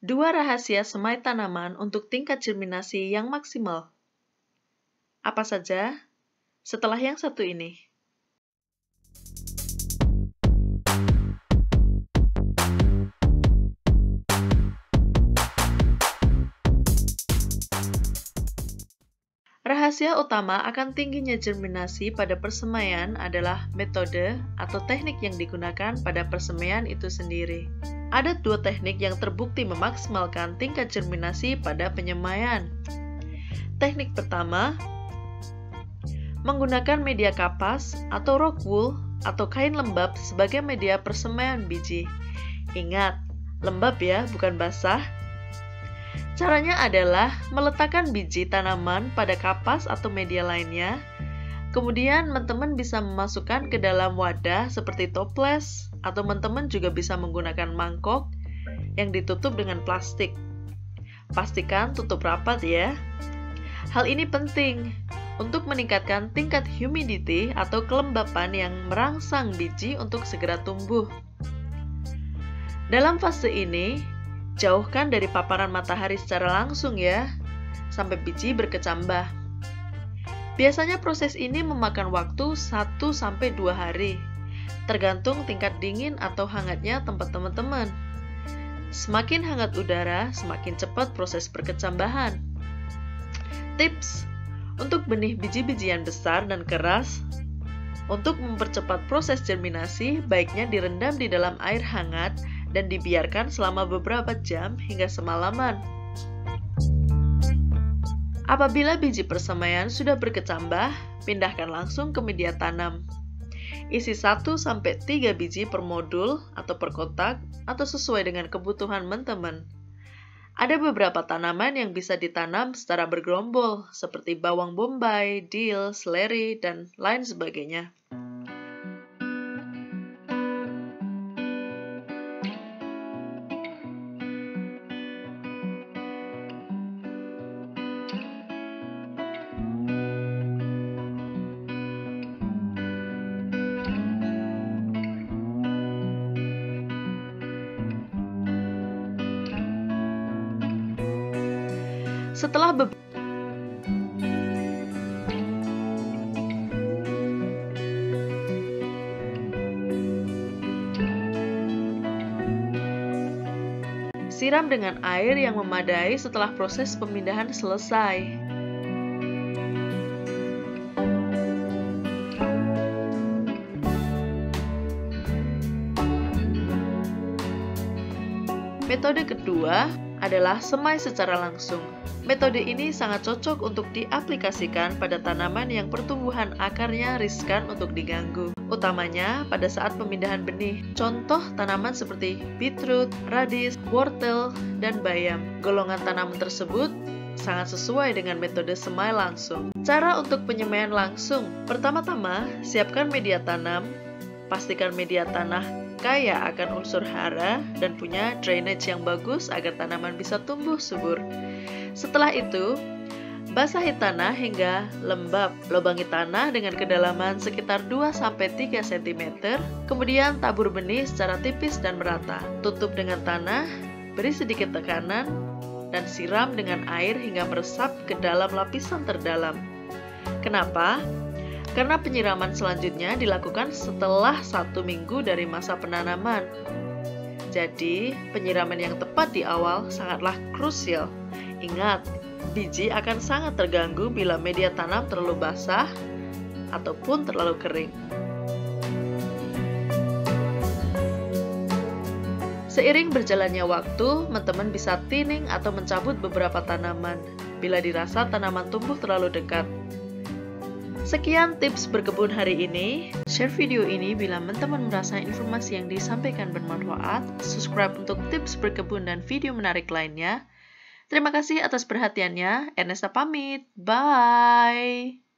2 rahasia semai tanaman untuk tingkat germinasi yang maksimal. Apa saja? Setelah yang satu ini. Rahasia utama akan tingginya germinasi pada persemaian adalah metode atau teknik yang digunakan pada persemaian itu sendiri. Ada 2 teknik yang terbukti memaksimalkan tingkat germinasi pada penyemaian. Teknik pertama, menggunakan media kapas atau rock wool atau kain lembab sebagai media persemaian biji. Ingat, lembab ya, bukan basah. Caranya adalah meletakkan biji tanaman pada kapas atau media lainnya. Kemudian teman-teman bisa memasukkan ke dalam wadah seperti toples, atau teman-teman juga bisa menggunakan mangkok yang ditutup dengan plastik. Pastikan tutup rapat ya. Hal ini penting untuk meningkatkan tingkat humidity atau kelembapan yang merangsang biji untuk segera tumbuh. Dalam fase ini, jauhkan dari paparan matahari secara langsung ya, sampai biji berkecambah. Biasanya proses ini memakan waktu 1-2 hari, tergantung tingkat dingin atau hangatnya tempat teman-teman. Semakin hangat udara, semakin cepat proses perkecambahan. Tips untuk benih biji-bijian besar dan keras. Untuk mempercepat proses germinasi, baiknya direndam di dalam air hangat dan dibiarkan selama beberapa jam hingga semalaman. Apabila biji persemaian sudah berkecambah, pindahkan langsung ke media tanam. Isi 1-3 biji per modul atau per kotak atau sesuai dengan kebutuhan teman-teman. Ada beberapa tanaman yang bisa ditanam secara bergerombol, seperti bawang bombay, dill, seleri, dan lain sebagainya. Setelah siram dengan air yang memadai setelah proses pemindahan selesai. Metode kedua adalah semai secara langsung. Metode ini sangat cocok untuk diaplikasikan pada tanaman yang pertumbuhan akarnya riskan untuk diganggu, utamanya pada saat pemindahan benih. Contoh tanaman seperti beetroot, radish, wortel, dan bayam. Golongan tanaman tersebut sangat sesuai dengan metode semai langsung. Cara untuk penyemaian langsung. Pertama-tama, siapkan media tanam. Pastikan media tanah kaya akan unsur hara dan punya drainage yang bagus agar tanaman bisa tumbuh subur. Setelah itu, basahi tanah hingga lembab. Lubangi tanah dengan kedalaman sekitar 2-3 cm. Kemudian tabur benih secara tipis dan merata. Tutup dengan tanah, beri sedikit tekanan, dan siram dengan air hingga meresap ke dalam lapisan terdalam. Kenapa? Karena penyiraman selanjutnya dilakukan setelah 1 minggu dari masa penanaman. Jadi, penyiraman yang tepat di awal sangatlah krusial. Ingat, biji akan sangat terganggu bila media tanam terlalu basah ataupun terlalu kering. Seiring berjalannya waktu, teman-teman bisa thinning atau mencabut beberapa tanaman bila dirasa tanaman tumbuh terlalu dekat. Sekian tips berkebun hari ini. Share video ini bila teman-teman merasa informasi yang disampaikan bermanfaat. Subscribe untuk tips berkebun dan video menarik lainnya. Terima kasih atas perhatiannya. Ernesta pamit. Bye.